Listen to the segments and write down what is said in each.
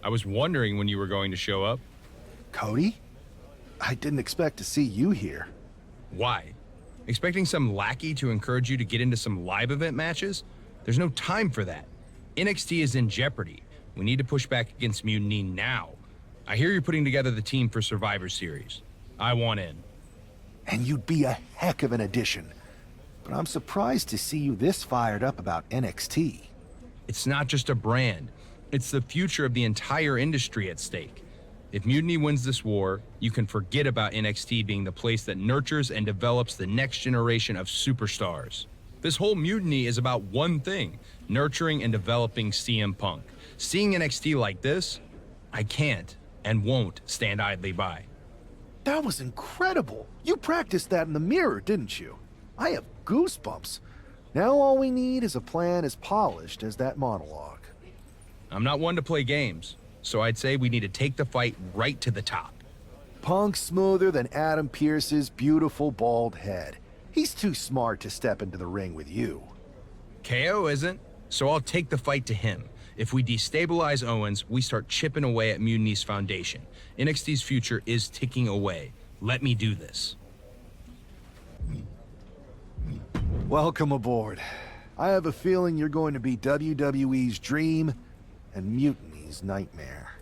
I was wondering when you were going to show up. Cody? I didn't expect to see you here. Why? Expecting some lackey to encourage you to get into some live event matches? There's no time for that. NXT is in jeopardy. We need to push back against Mutiny now. I hear you're putting together the team for Survivor Series. I want in. And you'd be a heck of an addition. But I'm surprised to see you this fired up about NXT. It's not just a brand. It's the future of the entire industry at stake. If Mutiny wins this war, you can forget about NXT being the place that nurtures and develops the next generation of superstars. This whole Mutiny is about one thing, nurturing and developing CM Punk. Seeing NXT like this, I can't and won't stand idly by. That was incredible. You practiced that in the mirror, didn't you? I have goosebumps. Now all we need is a plan as polished as that monologue. I'm not one to play games, so I'd say we need to take the fight right to the top. Punk's smoother than Adam Pearce's beautiful bald head. He's too smart to step into the ring with you. KO isn't, so I'll take the fight to him. If we destabilize Owens, we start chipping away at Mutiny's foundation. NXT's future is ticking away. Let me do this. Welcome aboard. I have a feeling you're going to be WWE's dream and Mutiny's nightmare.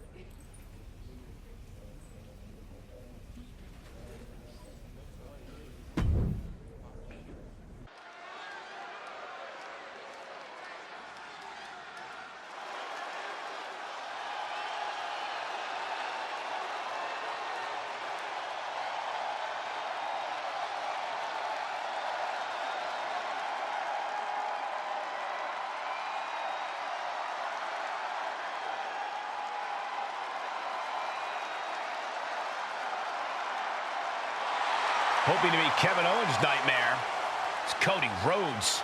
Hoping to be Kevin Owens' nightmare. It's Cody Rhodes.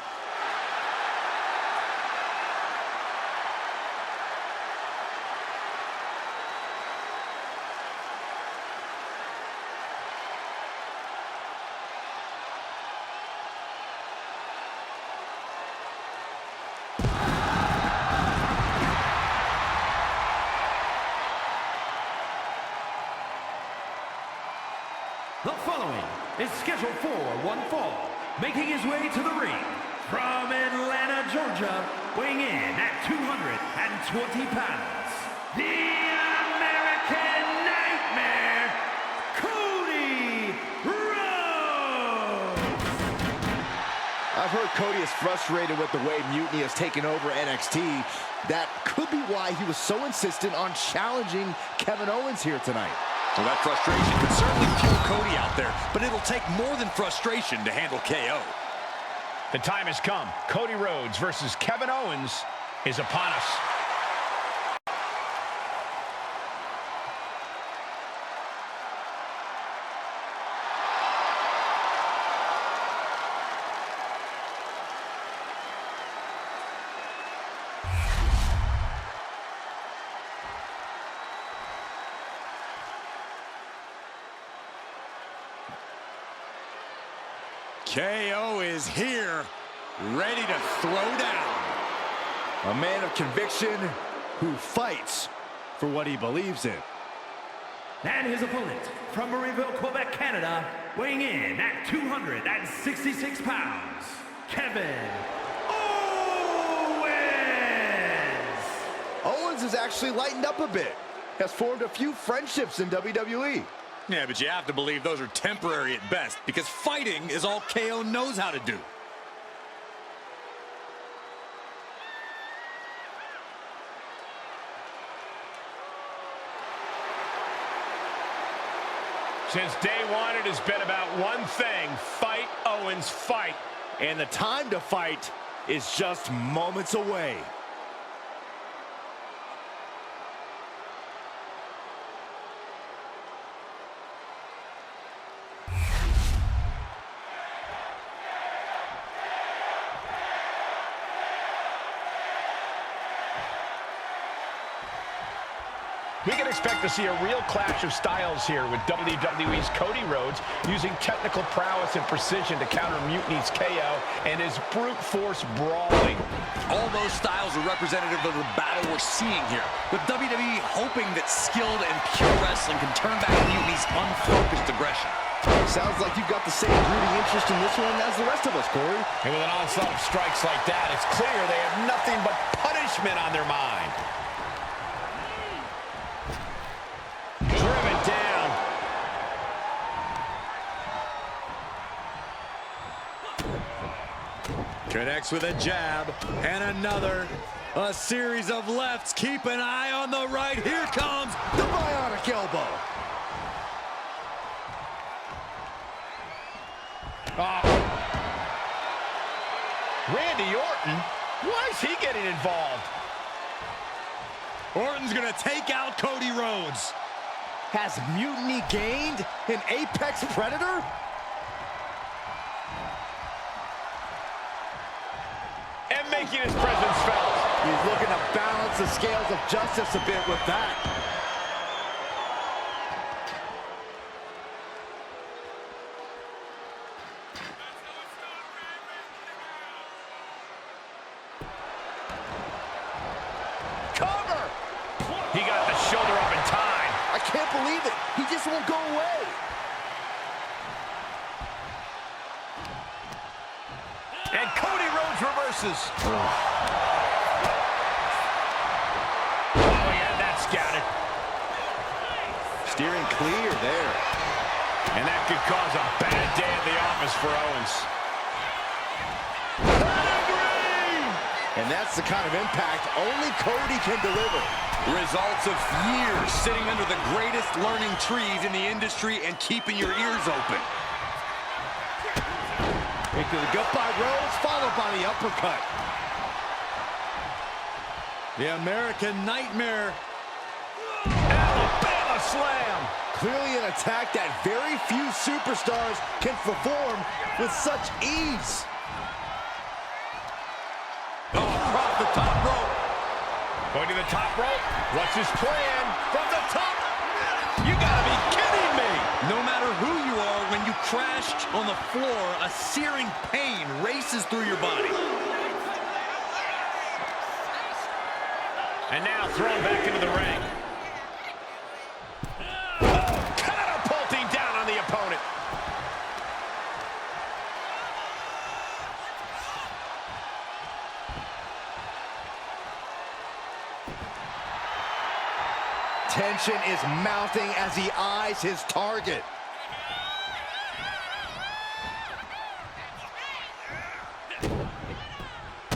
The following is scheduled for one fall, making his way to the ring from Atlanta, Georgia, weighing in at 220 pounds, the American Nightmare, Cody Rhodes! I've heard Cody is frustrated with the way Mutiny has taken over NXT. That could be why he was so insistent on challenging Kevin Owens here tonight. Well, that frustration could certainly fuel Cody out there, but it'll take more than frustration to handle KO. The time has come. Cody Rhodes versus Kevin Owens is upon us. KO is here, ready to throw down. A man of conviction who fights for what he believes in. And his opponent from Marieville, Quebec, Canada, weighing in at 266 pounds, Kevin Owens! Owens has actually lightened up a bit, has formed a few friendships in WWE. Yeah, but you have to believe those are temporary at best, because fighting is all KO knows how to do. Since day one, it has been about one thing: fight, Owens, fight. And the time to fight is just moments away. We can expect to see a real clash of styles here with WWE's Cody Rhodes using technical prowess and precision to counter Mutiny's KO and his brute force brawling. All those styles are representative of the battle we're seeing here, with WWE hoping that skilled and pure wrestling can turn back Mutiny's unfocused aggression. Sounds like you've got the same rooting interest in this one as the rest of us, Corey. And with an onslaught of strikes like that, it's clear they have nothing but punishment on their mind. Driven down. Connects with a jab and another. A series of lefts. Keep an eye on the right. Here comes The bionic elbow. Randy Orton? Why is he getting involved? Orton's gonna take out Cody Rhodes. Has Mutiny gained an apex predator? And making his presence felt. He's looking to balance the scales of justice a bit with that. Cover! He got the shoulder up in time. I can't believe it. He just won't go away. And Cody Rhodes reverses. Oh, yeah, that's scattered. Steering clear there. And that could cause a bad day at the office for Owens. And that's the kind of impact only Cody can deliver. Results of years sitting under the greatest learning trees in the industry and keeping your ears open. Into the gut by Rhodes, followed by the uppercut. The American Nightmare. Alabama slam. Clearly an attack that very few superstars can perform with such ease. Oh, across the top rope. Going to the top rope. What's his plan? From the top. You gotta be kidding me. No matter who you are, when you crash on the floor, a searing pain races through your body. And now thrown back into the ring. Catapulting down on the opponent. Tension is mounting as he eyes his target.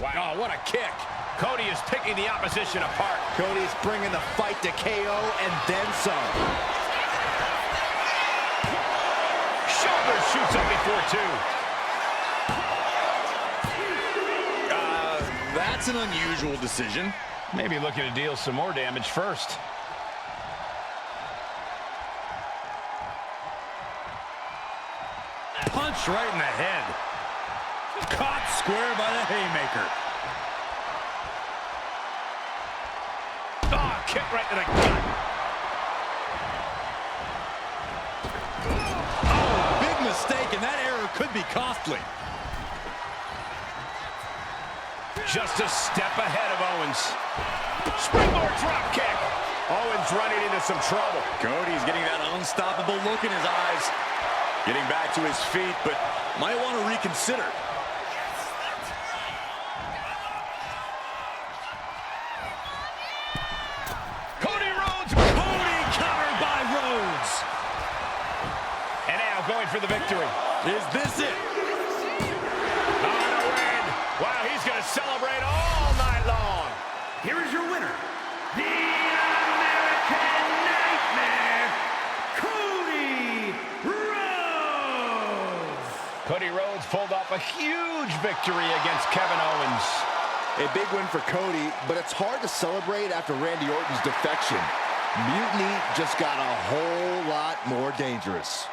Wow, what a kick. Cody is picking the opposition apart. Cody's bringing the fight to KO and then some. Shoulder shoots up before two. That's an unusual decision. Maybe looking to deal some more damage first. Punch right in the head. Caught square by the haymaker. Oh, kick right to the gut. Oh, big mistake, and that error could be costly. Just a step ahead of Owens. Springboard drop kick. Owens running into some trouble. Cody's getting that unstoppable look in his eyes. Getting back to his feet, but might want to reconsider. Cody Rhodes. Cody covered by Rhodes. And now going for the victory. Is this it? On a win. Wow, he's going to celebrate all night long. Here is your winner, the American Nightmare, Cody Rhodes. Cody Rhodes pulled off a huge victory against Kevin Owens. A big win for Cody, but it's hard to celebrate after Randy Orton's defection. Mutiny just got a whole lot more dangerous.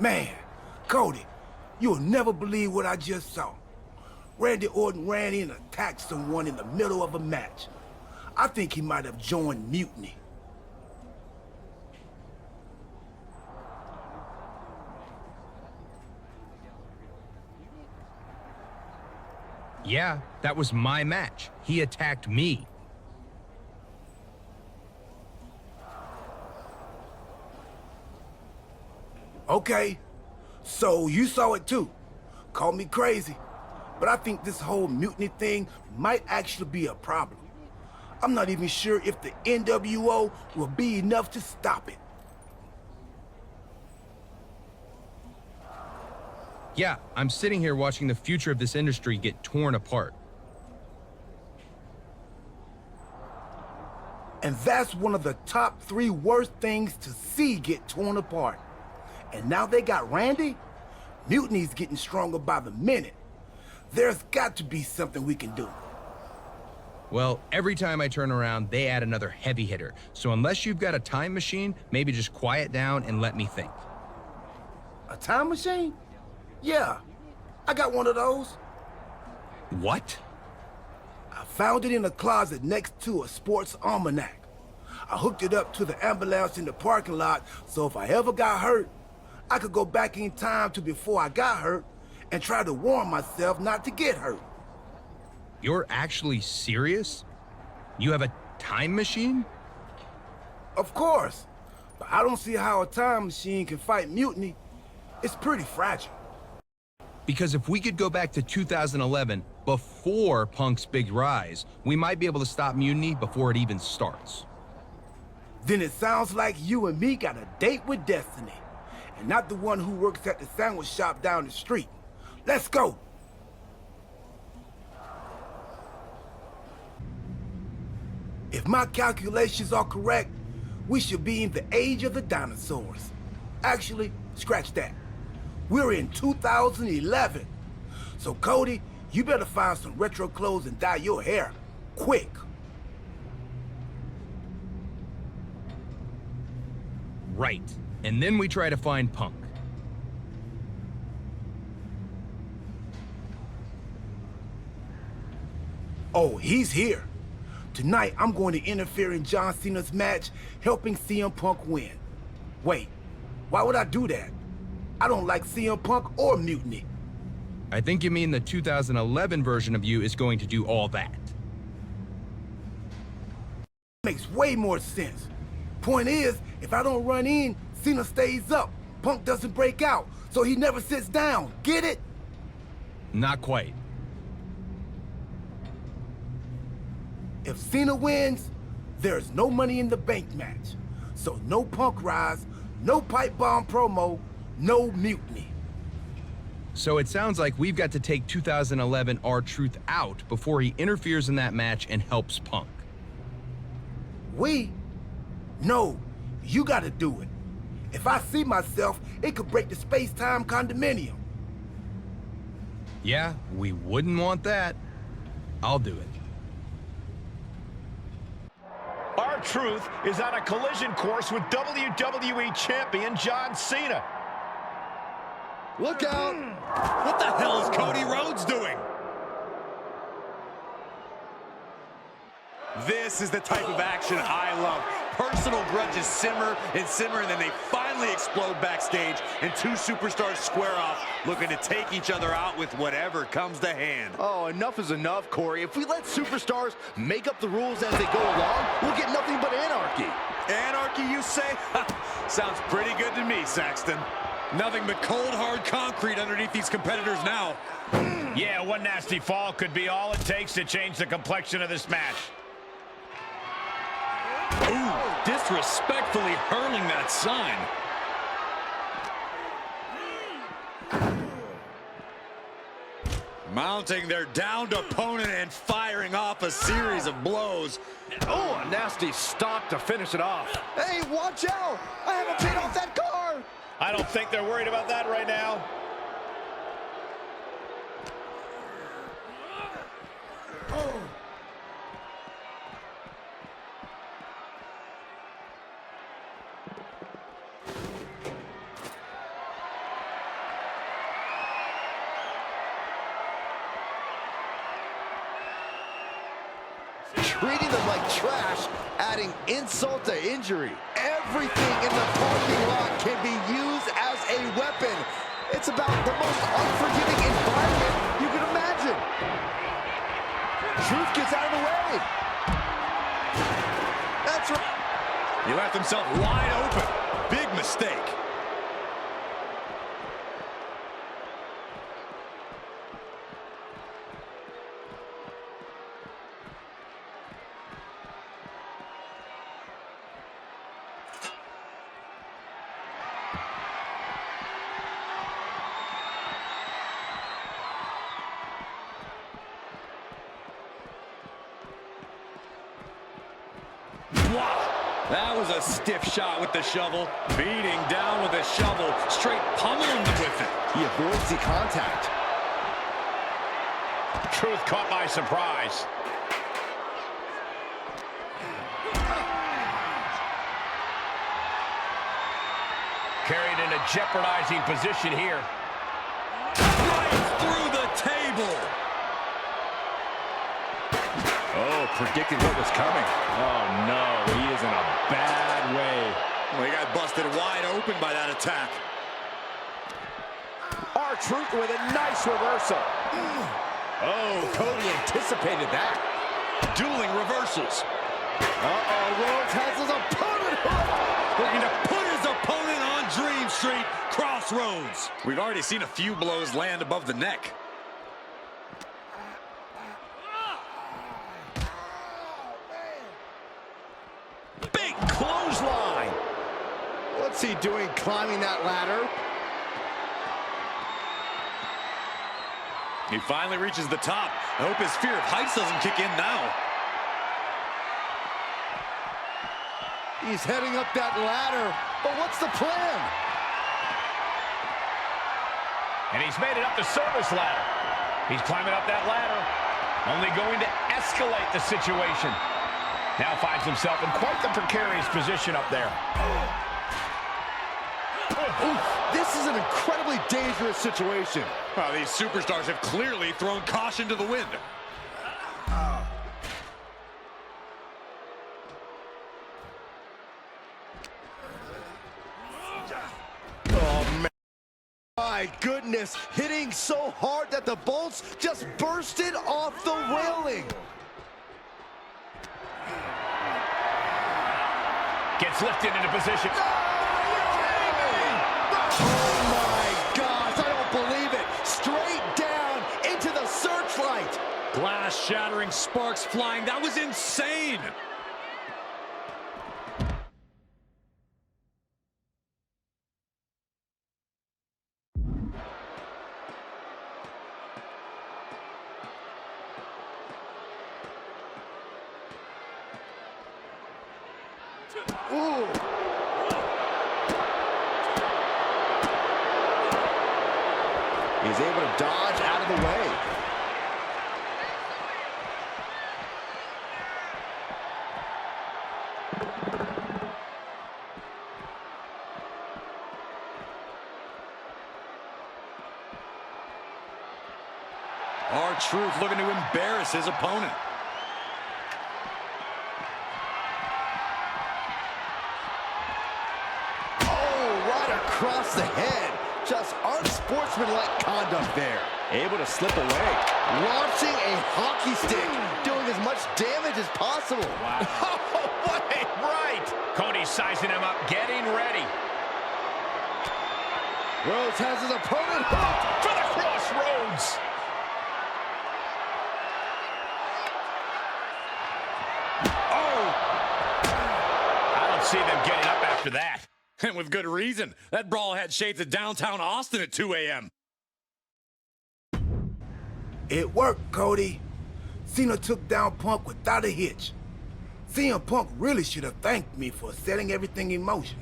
Man, Cody, you'll never believe what I just saw. Randy Orton ran in and attacked someone in the middle of a match. I think he might have joined Mutiny. Yeah, that was my match. He attacked me. Okay, so you saw it too. Call me crazy, but I think this whole mutiny thing might actually be a problem. I'm not even sure if the NWO will be enough to stop it. Yeah, I'm sitting here watching the future of this industry get torn apart. And that's one of the top 3 worst things to see get torn apart. And now they got Randy? Mutiny's getting stronger by the minute. There's got to be something we can do. Well, every time I turn around, they add another heavy hitter. So unless you've got a time machine, maybe just quiet down and let me think. A time machine? Yeah, I got one of those. What? I found it in a closet next to a sports almanac. I hooked it up to the ambulance in the parking lot, so if I ever got hurt, I could go back in time to before I got hurt and try to warn myself not to get hurt. You're actually serious? You have a time machine? Of course, but I don't see how a time machine can fight mutiny. It's pretty fragile. Because if we could go back to 2011, before Punk's big rise, we might be able to stop mutiny before it even starts. Then it sounds like you and me got a date with destiny, and not the one who works at the sandwich shop down the street. Let's go. If my calculations are correct, we should be in the age of the dinosaurs. Actually, scratch that. We're in 2011. So Cody, you better find some retro clothes and dye your hair, quick. Right. And then we try to find Punk. Oh, he's here. Tonight, I'm going to interfere in John Cena's match, helping CM Punk win. Wait, why would I do that? I don't like CM Punk or Mutiny. I think you mean the 2011 version of you is going to do all that. Makes way more sense. Point is, if I don't run in, Cena stays up. Punk doesn't break out, so he never sits down. Get it? Not quite. If Cena wins, there's no money in the bank match. So no Punk rise, no pipe bomb promo, no mutiny. So it sounds like we've got to take 2011 R-Truth out before he interferes in that match and helps Punk. We? No, you gotta do it. If I see myself, it could break the space-time condominium. Yeah, we wouldn't want that. I'll do it. R-Truth is on a collision course with WWE Champion John Cena. Look out! What the hell is Cody Rhodes doing? This is the type of action I love. Personal grudges simmer, and then they finally explode backstage, and 2 superstars square off, looking to take each other out with whatever comes to hand. Oh, enough is enough, Corey. If we let superstars make up the rules as they go along, we'll get nothing but anarchy. Anarchy, you say? Sounds pretty good to me, Saxton. Nothing but cold, hard concrete underneath these competitors now. Yeah, one nasty fall could be all it takes to change the complexion of this match. Ooh, disrespectfully hurling that sign. Mounting their downed opponent and firing off a series of blows. Oh, a nasty stop to finish it off. Hey, watch out! I haven't paid off that car! I don't think they're worried about that right now. trash, adding insult to injury. Everything in the parking lot can be used as a weapon. It's about the most unforgiving environment you can imagine. Truth gets out of the way. That's right. He left himself wide open. Big mistake. Wow, that was a stiff shot with the shovel. Beating down with the shovel, straight pummeling them with it. He avoids the contact. Truth caught by surprise. Carried in a jeopardizing position here. Right through the table. Oh, predicted what was coming. Oh, no, he is in a bad way. Well, he got busted wide open by that attack. R-Truth with a nice reversal. Oh, Cody anticipated that. Dueling reversals. Uh-oh, Rhodes has his opponent hooked. Looking to put his opponent on Dream Street Crossroads. We've already seen a few blows land above the neck. Big clothesline. What's he doing climbing that ladder? He finally reaches the top. I hope his fear of heights doesn't kick in now. He's heading up that ladder, but what's the plan? And he's made it up the service ladder. He's climbing up that ladder, only going to escalate the situation. Now finds himself in quite the precarious position up there. Ooh, this is an incredibly dangerous situation. Well, these superstars have clearly thrown caution to the wind. Oh, man. My goodness, hitting so hard that the bolts just bursted off the railing. Gets lifted into position. Oh my gosh, I don't believe it. Straight down into the searchlight. Glass shattering, sparks flying. That was insane. Ooh. He's able to dodge out of the way. R-Truth looking to embarrass his opponent. Across the head. Just unsportsmanlike conduct there. Able to slip away. Launching a hockey stick. Doing as much damage as possible. Wow. Oh, what a right. Cody's sizing him up, getting ready. Rhodes has his opponent hooked. For the crossroads. Oh. I don't see them getting up after that. And with good reason. That brawl had shades of downtown Austin at 2 a.m. It worked, Cody. Cena took down Punk without a hitch. CM Punk really should have thanked me for setting everything in motion.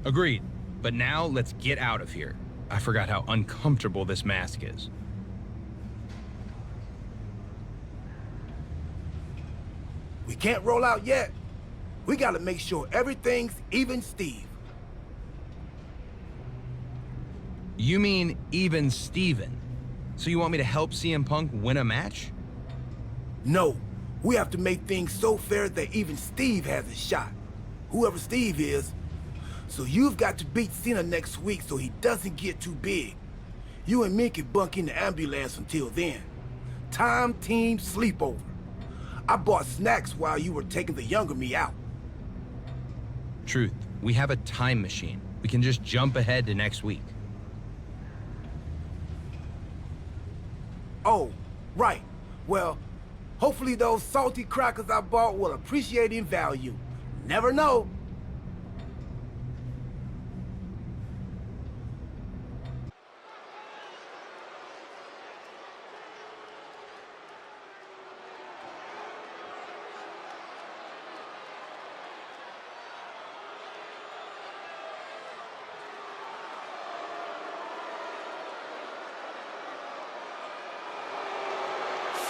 Agreed. But now let's get out of here. I forgot how uncomfortable this mask is. We can't roll out yet. We gotta make sure everything's even, Steve. You mean even Steven? So you want me to help CM Punk win a match? No, we have to make things so fair that even Steve has a shot. Whoever Steve is. So you've got to beat Cena next week so he doesn't get too big. You and me can bunk in the ambulance until then. Time team sleepover. I bought snacks while you were taking the younger me out. Truth, we have a time machine. We can just jump ahead to next week. Oh, right. Well, hopefully those salty crackers I bought will appreciate in value. Never know.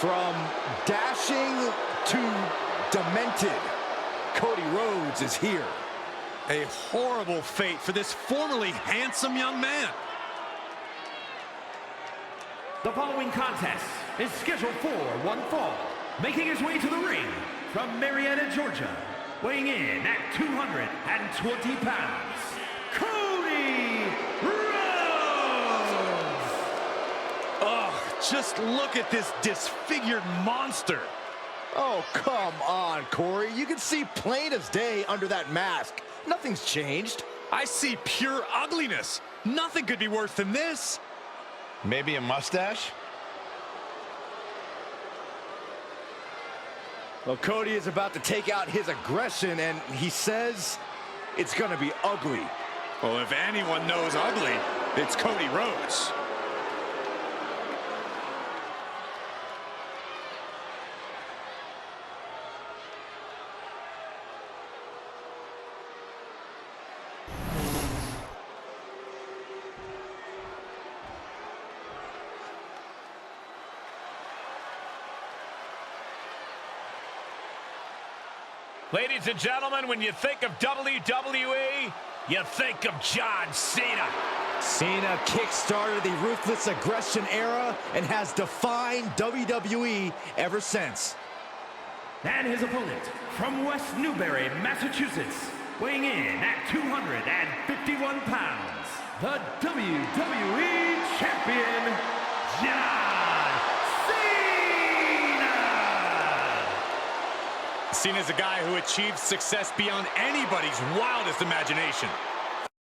From dashing to demented, Cody Rhodes is here. A horrible fate for this formerly handsome young man. The following contest is scheduled for one fall. Making his way to the ring from Marietta, Georgia, weighing in at 220 pounds, Cody Rhodes! Oh, just look at this disfigured monster. Oh, come on, Corey. You can see plain as day under that mask. Nothing's changed. I see pure ugliness. Nothing could be worse than this. Maybe a mustache? Well, Cody is about to take out his aggression, and he says it's gonna be ugly. Well, if anyone knows ugly, it's Cody Rhodes. Ladies and gentlemen, when you think of WWE, you think of John Cena. Cena kick-started the ruthless aggression era and has defined WWE ever since. And his opponent from West Newbury, Massachusetts, weighing in at 251 pounds, the WWE Champion, John Cena! Cena's a guy who achieved success beyond anybody's wildest imagination.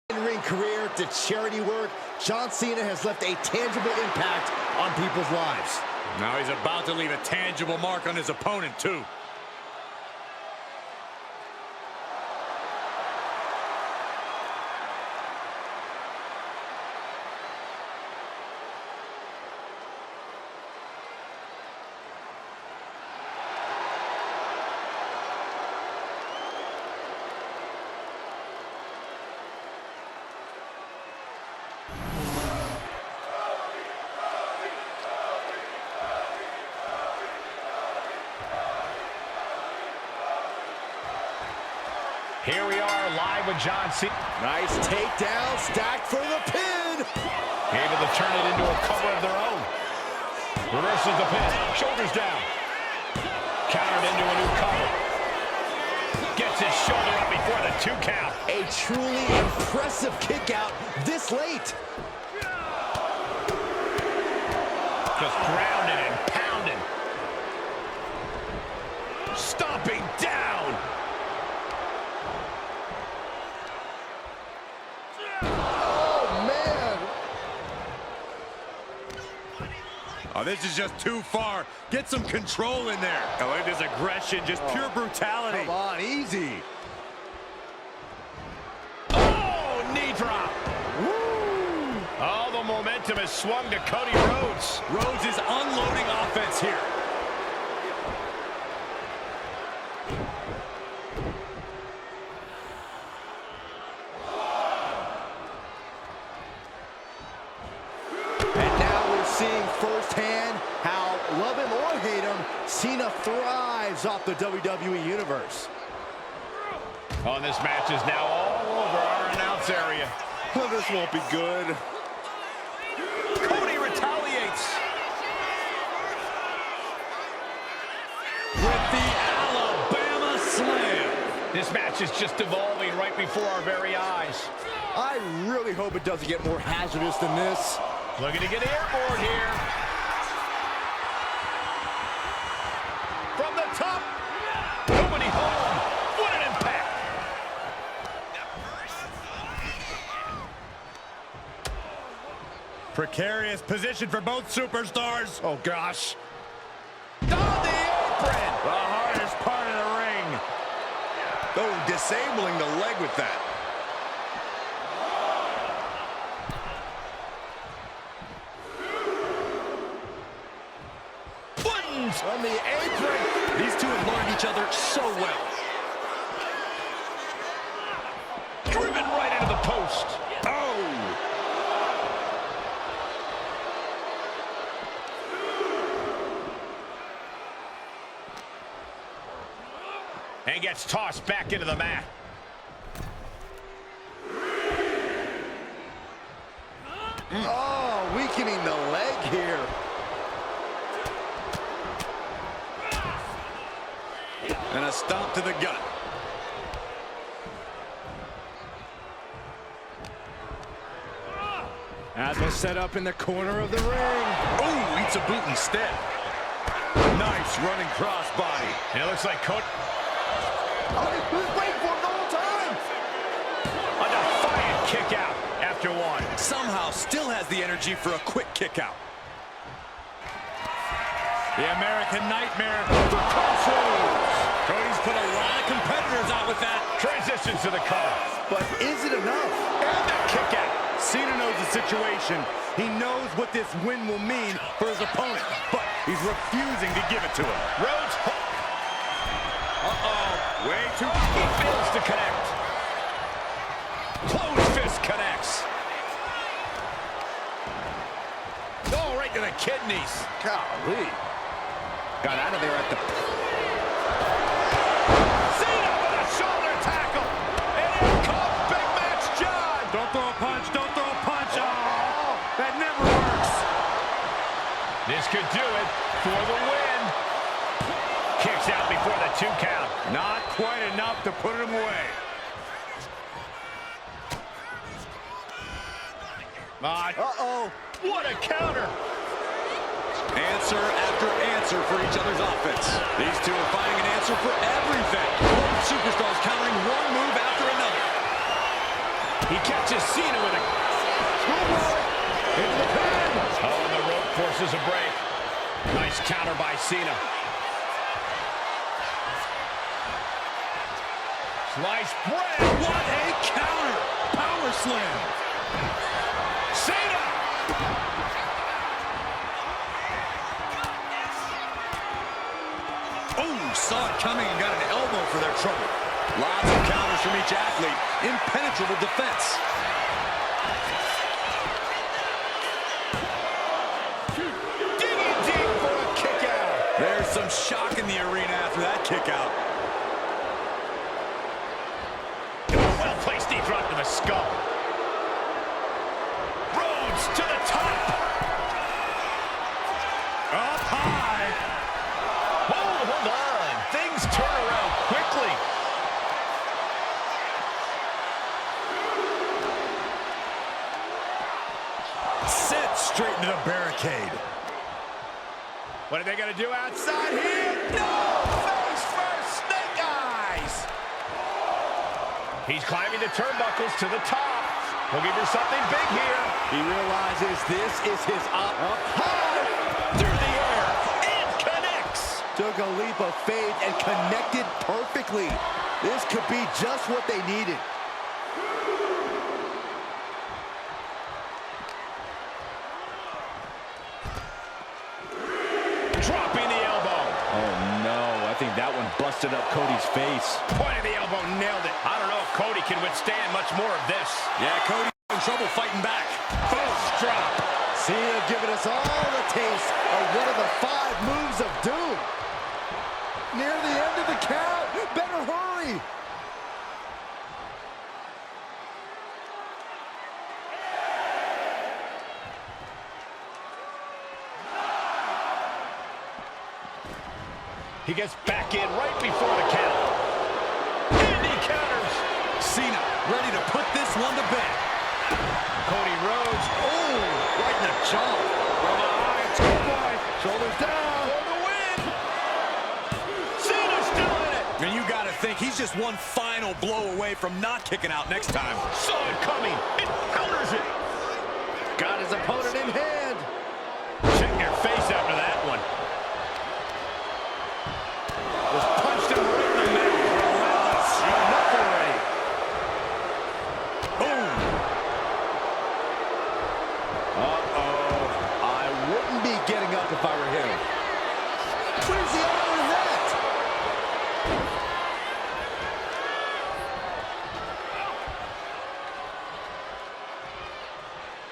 In-ring career to charity work, John Cena has left a tangible impact on people's lives. Now he's about to leave a tangible mark on his opponent, too. Here we are live with John Cena. Nice takedown, stacked for the pin. Able to turn it into a cover of their own. Reverses the pin, shoulders down. Countered into a new cover. Gets his shoulder up before the 2 count. A truly impressive kick out this late. Just grounded and pounded. Stomping down. Oh, this is just too far. Get some control in there. Oh, look at this aggression, just pure brutality. Come on, easy. Oh, knee drop. Woo. All the momentum has swung to Cody Rhodes. Rhodes is unloading offense here. Seeing firsthand how, love him or hate him, Cena thrives off the WWE Universe. Oh, this match is now all over our announce area. Oh, this won't be good. Cody retaliates. This match is just evolving right before our very eyes. I really hope it doesn't get more hazardous than this. Looking to get airborne here. From the top. Nobody home. What an impact. Precarious position for both superstars. Oh, gosh. On the apron. The hardest part of the ring. Oh, disabling the leg with that. Buttons on the apron. These two have learned each other so well. Driven right into the post. Oh! And gets tossed back into the mat. Oh, weakening the leg here. And a stomp to the gut. As was set up in the corner of the ring. Oh, eats a boot instead. Nice running crossbody. And it looks like Cody. Oh, he was waiting for him the whole time. A defiant kick out after one. Somehow still has the energy for a quick kick out. The American Nightmare for crossroads. Cody's put a lot of competitors out with that. Transitions to the cover. But is it enough? And the kick out. Cena knows the situation. He knows what this win will mean for his opponent, but he's refusing to give it to him. Rhodes. Uh-oh. Way too... He fails to connect. Closed fist connects. Oh, right to the kidneys. Golly. Got out of there at the... Cena with a shoulder tackle. And here comes Big Match John. Don't throw a punch, don't throw a punch. Oh, that never works. This could do it for the win. Kicks out before the 2 count. Not quite enough to put him away. Uh-oh. What a counter. Answer after answer for each other's offense. These two are finding an answer for everything. Both superstars countering one move after another. He catches Cena with a... Into the pin. Oh, and the rope forces a break. Nice counter by Cena. Sliced bread. What a counter! Power slam. Cena! Oh, saw it coming and got an elbow for their trouble. Lots of counters from each athlete. Impenetrable defense. Digging deep for a kick out. There's some shock in the arena after that kick out. Well-placed knee drop to the skull. Rhodes to the top. Up high. Hold on. Things turn around quickly. Sent straight into the barricade. What are they going to do outside here? No! Face first, snake eyes! He's climbing the turnbuckles to the top. He'll give you something big here. He realizes this is his up high. Through the air. And connects. Took a leap of faith and connected perfectly. This could be just what they needed. Dropping the elbow. Oh no, I think that one busted up Cody's face. Point of the elbow, nailed it. I don't know if Cody can withstand much more of this. Yeah, Cody's in trouble fighting back. First drop. Cena giving us all the taste of one of the 5 moves of doom. Near the end of the count. Better hurry. He gets back in right before the count. And the ready to put this one to bed. Cody Rhodes, oh, right in the jaw. From behind, oh boy, shoulders down for the win. Cena's still in it. And you gotta think he's just one final blow away from not kicking out next time. Saw it coming, it counters it. Got his opponent in hand. Shake your face after that one. Just punched him right in the mouth. Relentless. Enough already. Boom. Uh-oh. I wouldn't be getting up if I were him. Where's the other net?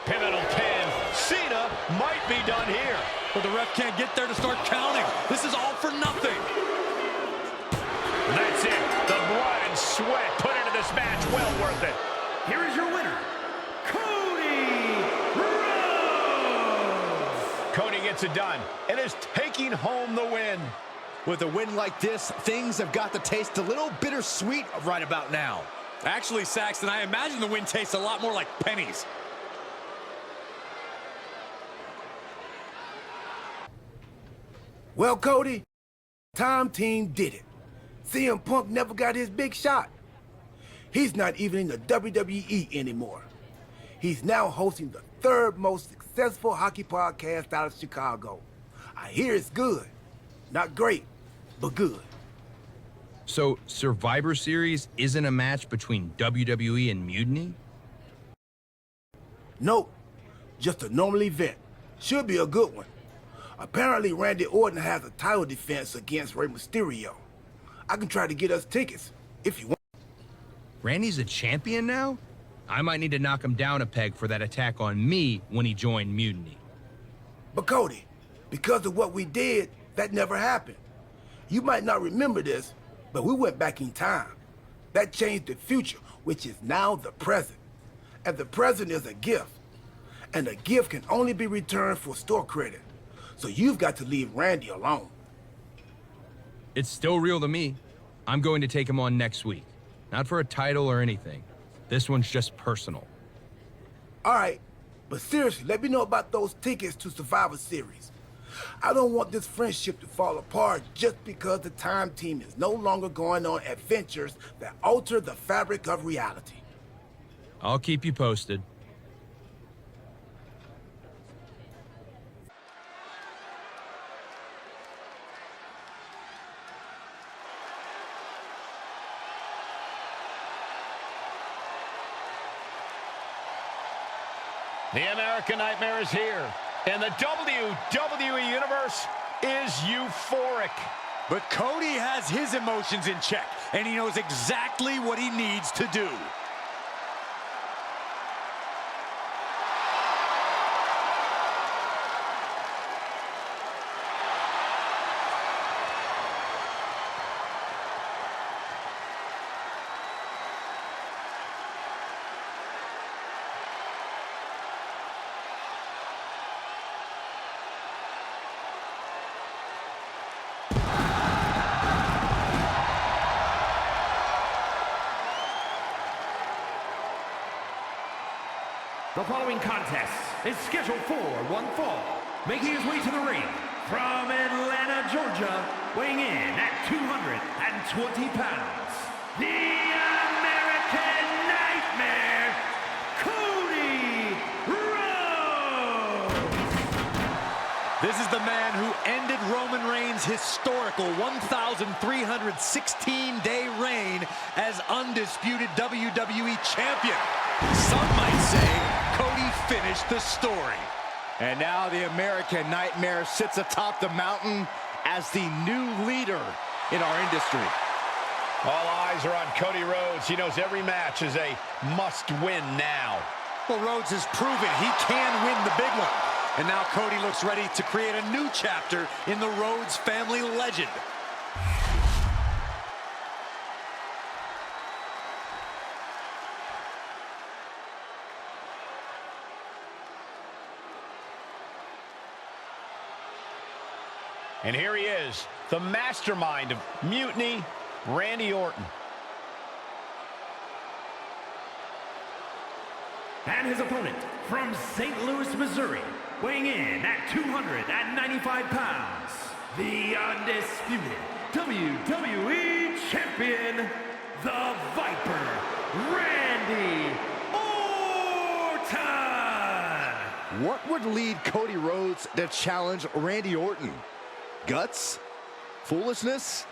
Pivotal 10. Cena might be done here. But the ref can't get there to start counting. This is all for nothing. That's it. The blood and sweat put into this match. Well worth it. Here is your winner, Cody Rhodes. Cody gets it done and is taking home the win. With a win like this, things have got to taste a little bittersweet right about now. Actually, Saxton, I imagine the win tastes a lot more like pennies. Well, Cody, Time Team did it. CM Punk never got his big shot. He's not even in the WWE anymore. He's now hosting the third most successful hockey podcast out of Chicago. I hear it's good. Not great, but good. So Survivor Series isn't a match between WWE and Mutiny? Nope, just a normal event. Should be a good one. Apparently, Randy Orton has a title defense against Rey Mysterio. I can try to get us tickets, if you want. Randy's a champion now? I might need to knock him down a peg for that attack on me when he joined Mutiny. But Cody, because of what we did, that never happened. You might not remember this, but we went back in time. That changed the future, which is now the present. And the present is a gift. And a gift can only be returned for store credit. So you've got to leave Randy alone. It's still real to me. I'm going to take him on next week. Not for a title or anything. This one's just personal. All right, but seriously, let me know about those tickets to Survivor Series. I don't want this friendship to fall apart just because the Time Team is no longer going on adventures that alter the fabric of reality. I'll keep you posted. The American Nightmare is here, and the WWE Universe is euphoric. But Cody has his emotions in check, and he knows exactly what he needs to do. The following contest is scheduled for one fall. Making his way to the ring from Atlanta, Georgia, weighing in at 220 pounds, the American Nightmare, Cody Rhodes! This is the man who ended Roman Reigns' historical 1,316-day reign as undisputed WWE champion. Some might say Cody finished the story. And now the American Nightmare sits atop the mountain as the new leader in our industry. All eyes are on Cody Rhodes. He knows every match is a must-win now. Well, Rhodes has proven he can win the big one. And now Cody looks ready to create a new chapter in the Rhodes family legend. And here he is, the mastermind of Mutiny, Randy Orton. And his opponent from St. Louis, Missouri, weighing in at 295 pounds, the undisputed WWE Champion, the Viper, Randy Orton! What would lead Cody Rhodes to challenge Randy Orton? Guts? Foolishness?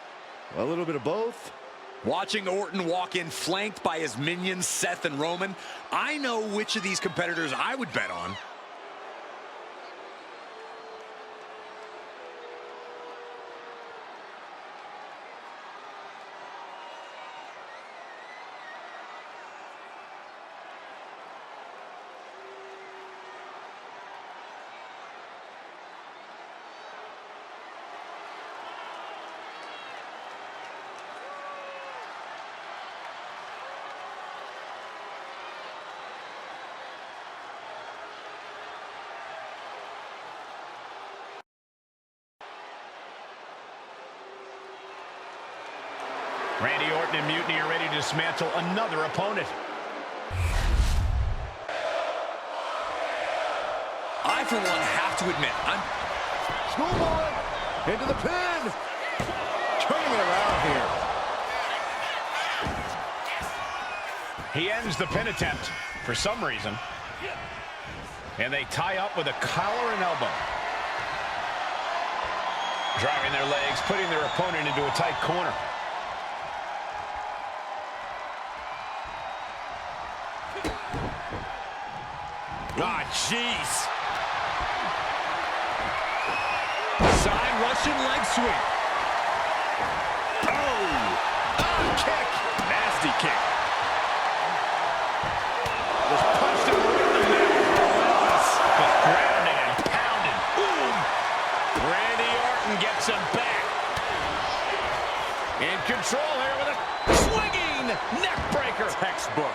A little bit of both? Watching Orton walk in flanked by his minions, Seth and Roman, I know which of these competitors I would bet on. Randy Orton and Mutiny are ready to dismantle another opponent. I, for one, have to admit, Schoolboy! Into the pin! Turning it around here. He ends the pin attempt for some reason. And they tie up with a collar and elbow. Driving their legs, putting their opponent into a tight corner. ah, jeez. Side Russian leg sweep. Oh, kick. Nasty kick. Just punched him right in the neck. Just grounded and pounded. Boom. Randy Orton gets him back. In control here with a swinging neck breaker. Textbook.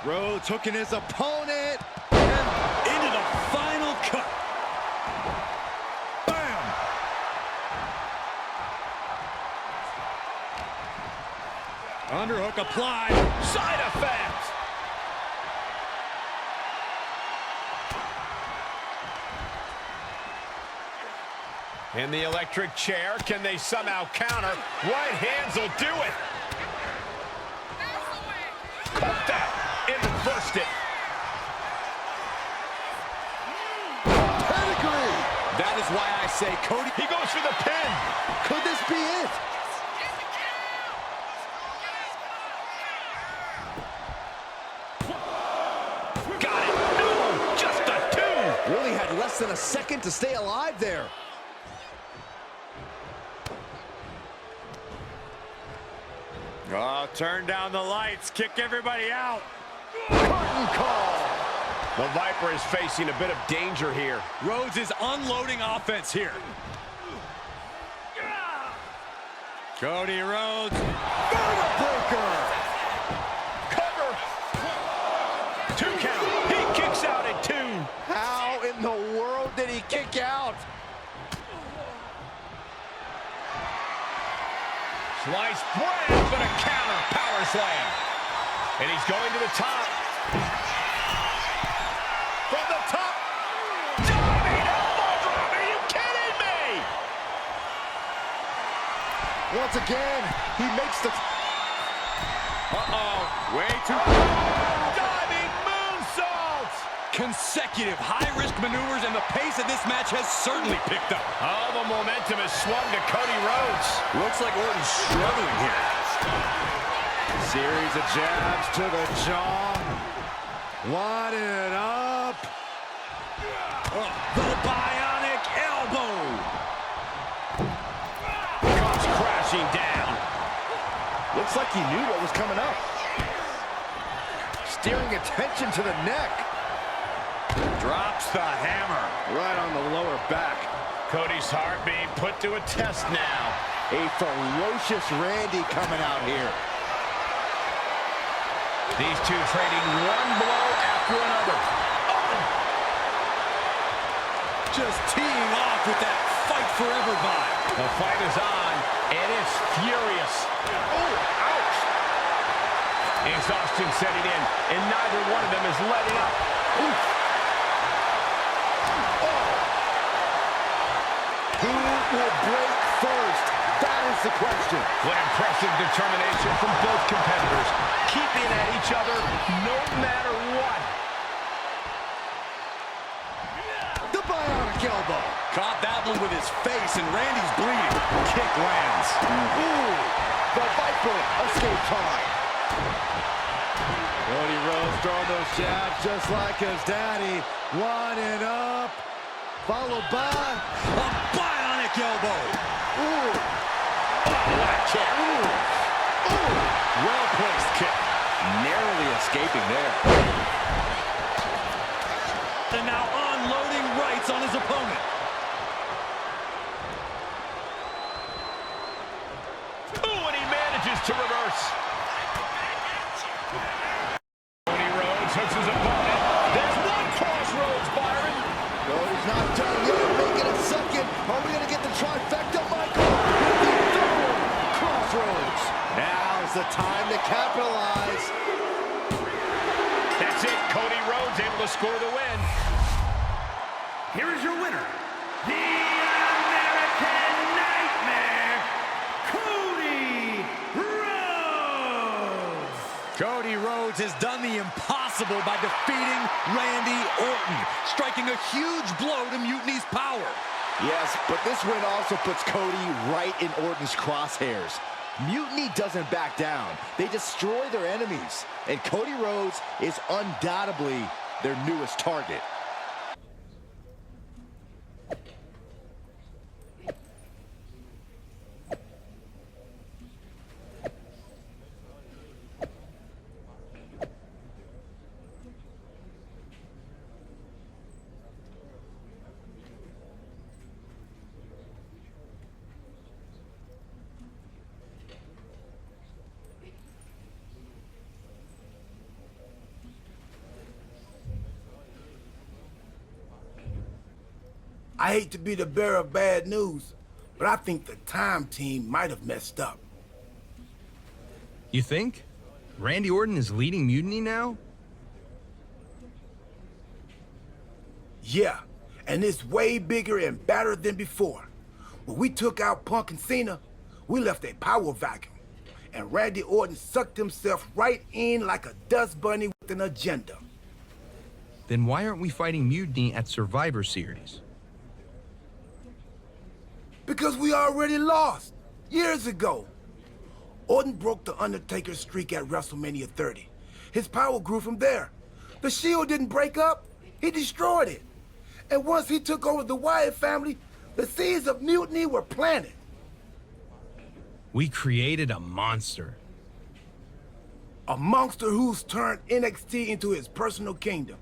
Rhodes hooking his opponent. And into the final cut. Bam! Underhook applied. Side effect. In the electric chair, can they somehow counter? Right hands will do it. Caught that. Reversed it. Pedigree! That is why I say Cody. He goes for the pin. Could this be it? Got it. No, just a two. Really had less than a second to stay alive there. Oh, turn down the lights. Kick everybody out. Curtain call. The Viper is facing a bit of danger here. Rhodes is unloading offense here. Cody Rhodes. Breaker. Cover. 2 count. He kicks out at 2. How in the world did he kick out? Sliced bread, but a counter power slam. And he's going to the top. From the top. Diving elbow drop. Are you kidding me? Once again, he makes the... Way too... Diving moonsault. Consecutive high-risk maneuvers, and the pace of this match has certainly picked up. Oh, the momentum has swung to Cody Rhodes. Looks like Orton's struggling here. Series of jabs to the jaw. Winding it up. The bionic elbow. Comes crashing down. Looks like he knew what was coming up. Steering attention to the neck. Drops the hammer. Right on the lower back. Cody's heart being put to a test now. A ferocious Randy coming out here. These two trading one blow after another. Just teeing off with that fight forever vibe. The fight is on, and it's furious. Oh, ouch. Exhaustion setting in, and neither one of them is letting up. Oof. Oh. Who will break first? That is the question. What impressive determination from both competitors, keeping at each other no matter what. The bionic elbow. Caught that one with his face, and Randy's bleeding. Kick lands. Ooh, the Viper escaped time. Cody Rhodes throwing those jabs just like his daddy. Winding up, followed by A bionic elbow. ooh, What a kick. ooh. Well-placed kick. Narrowly escaping there. And now unloading rights on his opponent. Ooh, and he manages to reverse. Cody Rhodes hooks his opponent. There's one crossroads, Byron. Cody's not done yet. Make it a second. Are we going to get the trifecta, Michael? With the third crossroads. Now's the time to capitalize. That's it. Cody Rhodes able to score the win. Here is your winner, the American Nightmare, Cody Rhodes. Cody Rhodes has done the impossible by defeating Randy Orton, striking a huge blow to Mutiny's power. Yes, but this win also puts Cody right in Orton's crosshairs. Mutiny doesn't back down. They destroy their enemies. And Cody Rhodes is undoubtedly their newest target. I hate to be the bearer of bad news, but I think the time team might have messed up. You think? Randy Orton is leading Mutiny now? Yeah, and it's way bigger and badder than before. When we took out Punk and Cena, we left a power vacuum, and Randy Orton sucked himself right in like a dust bunny with an agenda. Then why aren't we fighting Mutiny at Survivor Series? Because we already lost, years ago. Orton broke the Undertaker's streak at WrestleMania 30. His power grew from there. The Shield didn't break up, he destroyed it. And once he took over the Wyatt family, the seeds of mutiny were planted. We created a monster. A monster who's turned NXT into his personal kingdom.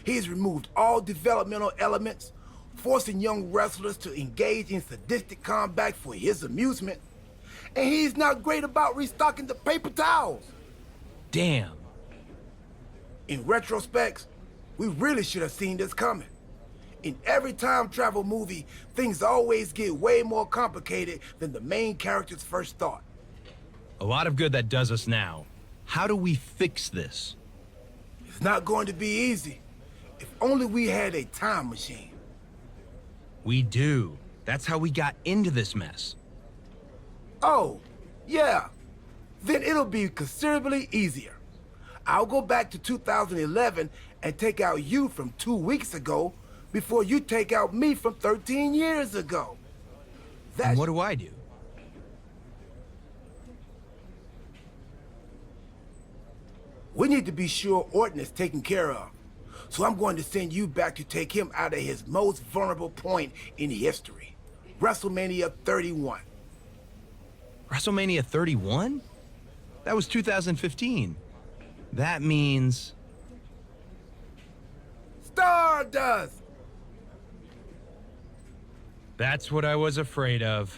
He's removed all developmental elements, forcing young wrestlers to engage in sadistic combat for his amusement. And he's not great about restocking the paper towels. Damn. In retrospect, we really should have seen this coming. In every time travel movie, things always get way more complicated than the main character's first thought. A lot of good that does us now. How do we fix this? It's not going to be easy. If only we had a time machine. We do. That's how we got into this mess. Oh, yeah. Then it'll be considerably easier. I'll go back to 2011 and take out you from 2 weeks ago before you take out me from 13 years ago. And what do I do? We need to be sure Orton is taken care of. So I'm going to send you back to take him out of his most vulnerable point in history. WrestleMania 31. WrestleMania 31? That was 2015. That means... Stardust! That's what I was afraid of.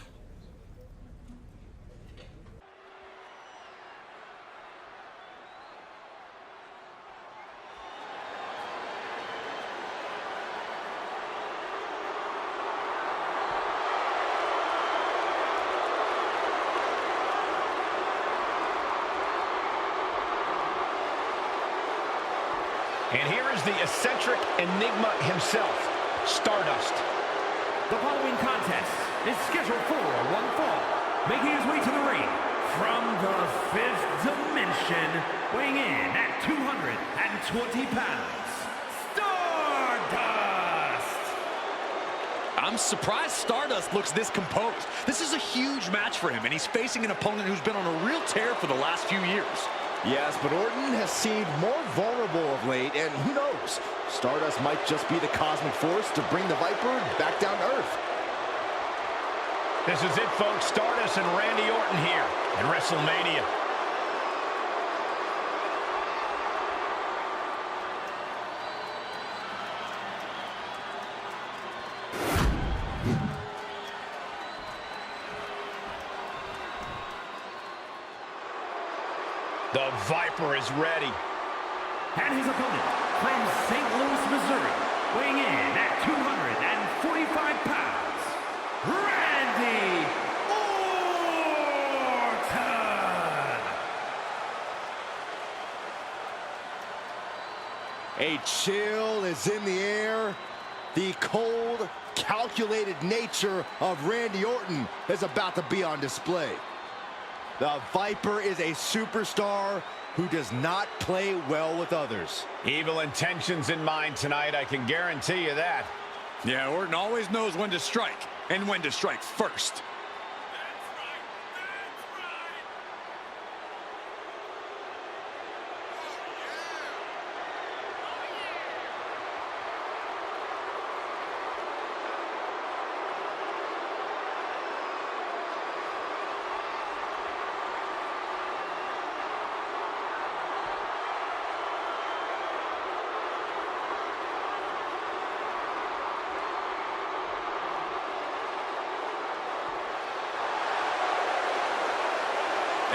And here is the eccentric enigma himself, Stardust. The following contest is scheduled for one fall. Making his way to the ring from the fifth dimension, weighing in at 220 pounds, Stardust! I'm surprised Stardust looks this composed. This is a huge match for him, and he's facing an opponent who's been on a real tear for the last few years. Yes, but Orton has seemed more vulnerable of late, and who knows? Stardust might just be the cosmic force to bring the Viper back down to earth. This is it, folks. Stardust and Randy Orton here at WrestleMania. The Viper is ready. And his opponent from St. Louis, Missouri, weighing in at 245 pounds, Randy Orton! A chill is in the air. The cold, calculated nature of Randy Orton is about to be on display. The Viper is a superstar who does not play well with others. Evil intentions in mind tonight, I can guarantee you that. Yeah, Orton always knows when to strike, and when to strike first.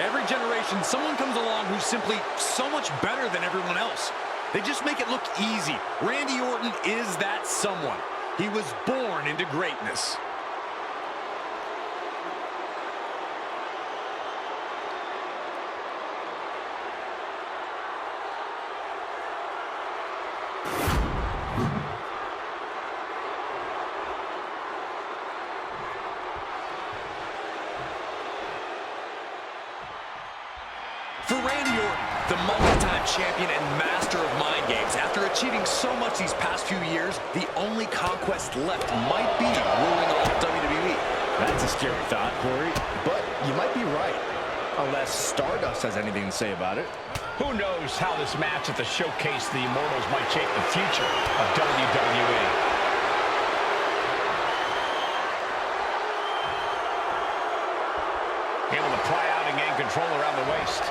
Every generation, someone comes along who's simply so much better than everyone else. They just make it look easy. Randy Orton is that someone. He was born into greatness. For Randy Orton, the multi-time champion and master of mind games, after achieving so much these past few years, the only conquest left might be ruling off WWE. That's a scary thought, Corey. But you might be right. Unless Stardust has anything to say about it. Who knows how this match at the Showcase the Immortals might shape the future of WWE. Able to pry out and gain control around the waist.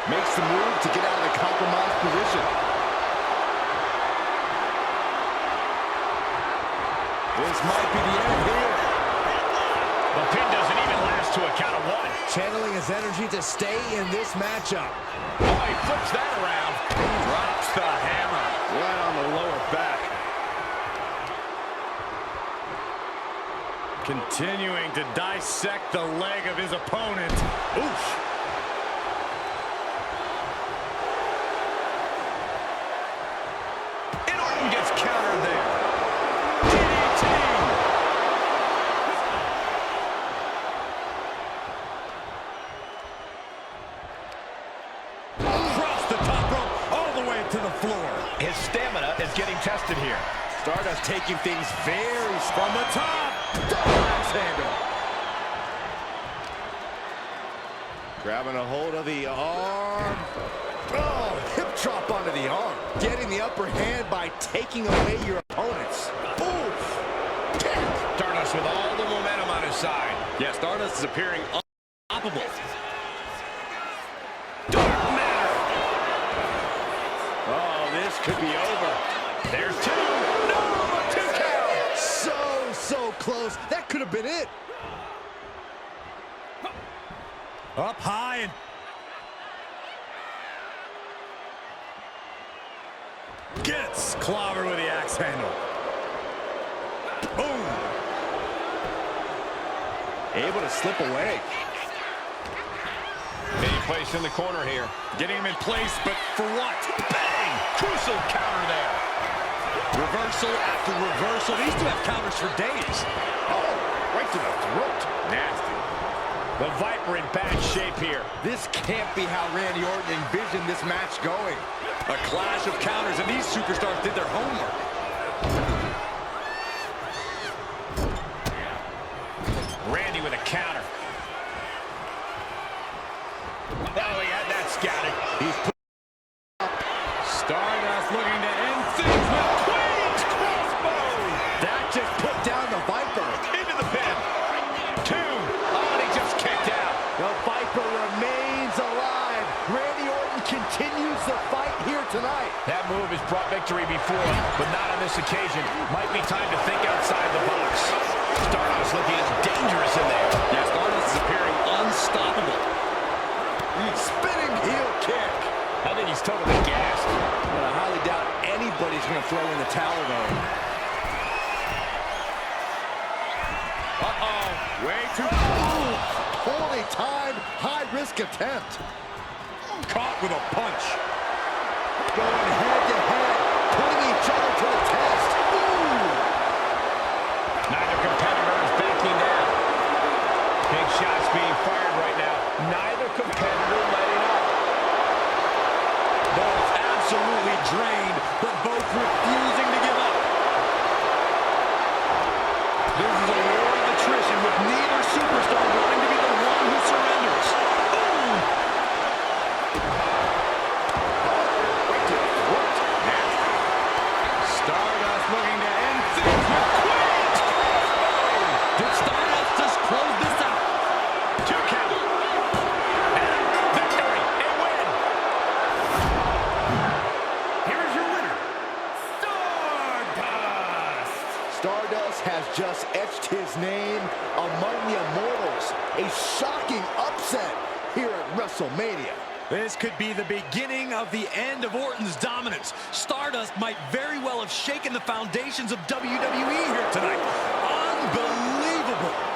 Makes the move to get out of the compromised position. This might be the end here. The pin doesn't even last to a count of one. Channeling his energy to stay in this matchup. Oh, he flips that around. Drops the hammer. Right on the lower back. Continuing to dissect the leg of his opponent. Oof. And Orton gets countered there. DDT. Across the top rope, all the way to the floor. His stamina is getting tested here. Stardust taking things very From the top. double axe handle. Grabbing a hold of the arm. Oh, hip drop onto the arm. Getting the upper hand by taking away your opponents. Oof. Kick. Stardust with all the momentum on his side. Yeah, Stardust is appearing unstoppable. Dark matter. Oh, this could be over. There's two. No, a 2 count. So close. That could have been it. Up high and gets clobbered with the axe handle. Boom. Able to slip away. place in the corner here. Getting him in place, but for what? Bang! Crucial counter there. Reversal after reversal. These two have counters for days. Oh, right to the throat. Nasty. The Viper in bad shape here. This can't be how Randy Orton envisioned this match going. A clash of counters, and these superstars did their homework. Randy with a counter. Oh, yeah, that's got it. He's put Stardust looking to end things with Queen's crossbow. that just put down the Viper. Into the pin. 2. Oh, and he just kicked out. The Viper remains alive. Randy Orton continues the fight here tonight. That move has brought victory before, but not on this occasion. Might be time to think outside the box. Stardust looking dangerous in there. Yeah, Stardust is appearing unstoppable. Spinning heel kick. I think he's totally gassed. But I highly doubt anybody's going to throw in the towel, though. Uh-oh. Way too Poorly timed, high-risk attempt. caught with a punch. Going head-to-head, putting each other to the test. Ooh. Neither competitor is backing down. Big shots being fired right now. Neither competitor letting up. Both absolutely drained, but both refusing to give up. This is a war of attrition with neither superstar wanting to be the one who surrenders. Boom! Right to the throat. Stardust looking to end things with Queen's crossbow. Did Stardust just close this out? 2 count. And victory. A win. Here's your winner, Stardust. Stardust has just etched his name among the immortals. A shocking upset here at WrestleMania. This could be the beginning of the end of Orton's dominance. Stardust might very well have shaken the foundations of WWE here tonight. Unbelievable.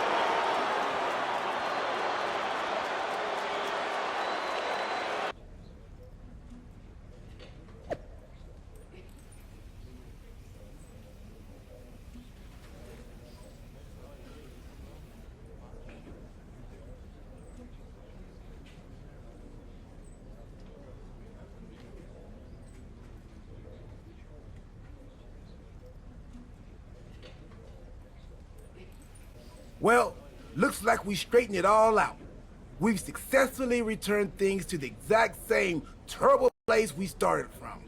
Well, looks like we straightened it all out. We've successfully returned things to the exact same terrible place we started from.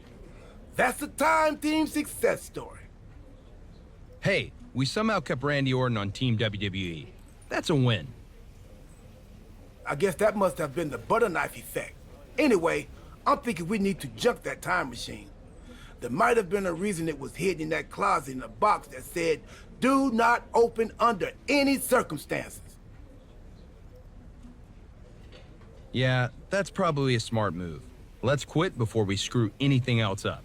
That's the time team success story. Hey, we somehow kept Randy Orton on Team WWE. That's a win. I guess that must have been the butter knife effect. Anyway, I'm thinking we need to junk that time machine. There might have been a reason it was hidden in that closet in a box that said, "Do not open under any circumstances." Yeah, that's probably a smart move. Let's quit before we screw anything else up.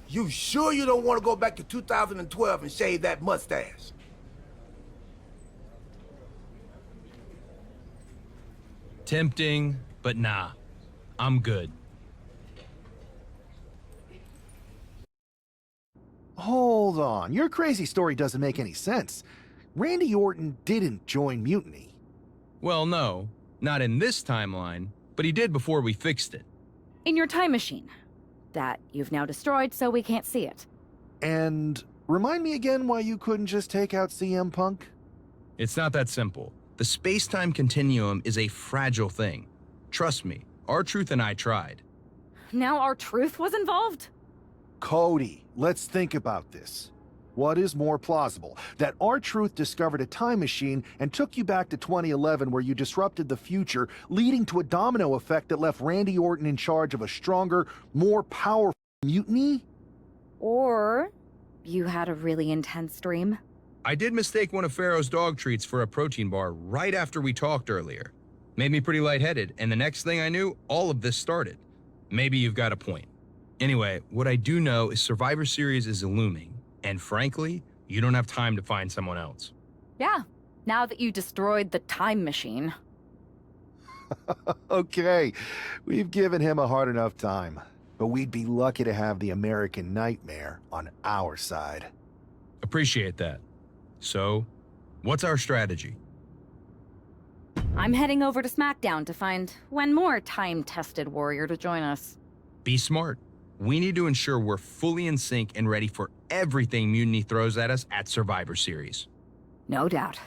You sure you don't want to go back to 2012 and shave that mustache? Tempting, but nah. I'm good. Hold on. Your crazy story doesn't make any sense. Randy Orton didn't join Mutiny. Well, no. Not in this timeline, but he did before we fixed it. In your time machine. That you've now destroyed so we can't see it. And remind me again why you couldn't just take out CM Punk? It's not that simple. The space-time continuum is a fragile thing. Trust me, R-Truth and I tried. Now our truth was involved? Cody, let's think about this. What is more plausible? That R-Truth discovered a time machine and took you back to 2011 where you disrupted the future, leading to a domino effect that left Randy Orton in charge of a stronger, more powerful mutiny? Or you had a really intense dream? I did mistake one of Pharaoh's dog treats for a protein bar right after we talked earlier. Made me pretty lightheaded, and the next thing I knew, all of this started. Maybe you've got a point. Anyway, what I do know is Survivor Series is looming, and frankly, you don't have time to find someone else. Yeah, now that you destroyed the time machine. Okay, we've given him a hard enough time, but we'd be lucky to have the American Nightmare on our side. Appreciate that. So, what's our strategy? I'm heading over to SmackDown to find one more time-tested warrior to join us. Be smart. We need to ensure we're fully in sync and ready for everything Mutiny throws at us at Survivor Series. No doubt.